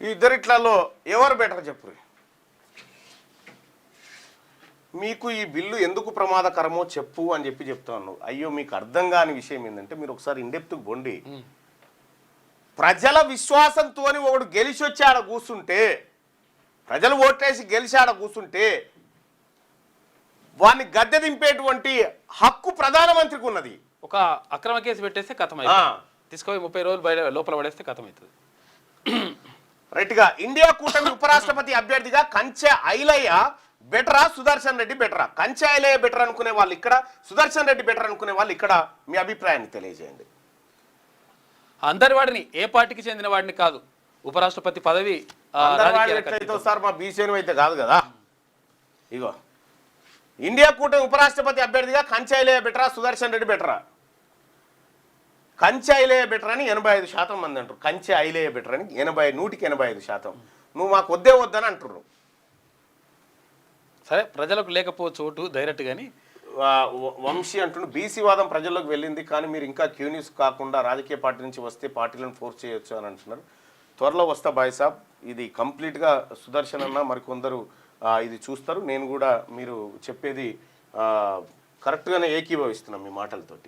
ఈ ఇద్దరిట్లలో ఎవరు బెటర్ చెప్పు. మీకు ఈ బిల్లు ఎందుకు ప్రమాదకరమో చెప్పు అని చెప్తాను. అయ్యో మీకు అర్థం కాని విషయం ఏంటంటే మీరు ఒకసారి ఇండెప్త్కి బొండి. ప్రజల విశ్వాసంతో ఒకడు గెలిచి వచ్చి ఆడ కూర్చుంటే, ప్రజలు ఓటేసి గెలిచి ఆడ కూర్చుంటే వాడిని గద్దె దింపేటువంటి హక్కు ప్రధానమంత్రికి ఉన్నది. ఒక అక్రమ కేసు పెట్టేస్తే కథం తీసుకొని 30 రోజులు లోపల పడేస్తే కథం అవుతుంది. రైట్గా ఇండియా కూటమి ఉపరాష్ట్రపతి అభ్యర్థిగా కంచె ఐలయ్య బెటరా, సుదర్శన్ రెడ్డి బెటరా? కంచె ఐలయ్య బెటర్ అనుకునే వాళ్ళు ఇక్కడ, సుదర్శన్ రెడ్డి బెటర్ అనుకునే వాళ్ళు ఇక్కడ. మీ అభిప్రాయాన్ని తెలియజేయండి. అందరి వాడిని, ఏ పార్టీకి చెందిన వాడిని కాదు. ఉపరాష్ట్రపతి పదవి సార్ మా బీసీఎన్ అయితే కాదు కదా. ఇగో ఇండియా కూటమి ఉపరాష్ట్రపతి అభ్యర్థిగా కంచె ఐలయ్య బెటరా, సుదర్శన్ రెడ్డి బెటరా? కంచె ఐలయ్య బెటర్ అని 85% మంది అంటారు. కంచె ఐలయ్య బెటర్ అని 100% నువ్వు మాకు వద్దే వద్దని అంటున్నారు. సరే, ప్రజలకు లేకపోవచ్చు ఓటు డైరెక్ట్ కానీ వంశీ అంటుండు బీసీ వాదం ప్రజల్లోకి వెళ్ళింది, కానీ మీరు ఇంకా క్యూనిస్ కాకుండా రాజకీయ పార్టీ నుంచి వస్తే పార్టీలను ఫోర్స్ చేయొచ్చు అని అంటున్నారు. త్వరలో వస్తా బాయ్ సాబ్. ఇది కంప్లీట్గా సుదర్శన్ అన్న మరికొందరు ఇది చూస్తారు. నేను కూడా మీరు చెప్పేది కరెక్ట్గానే ఏకీభవిస్తున్నాం మీ మాటలతోటి.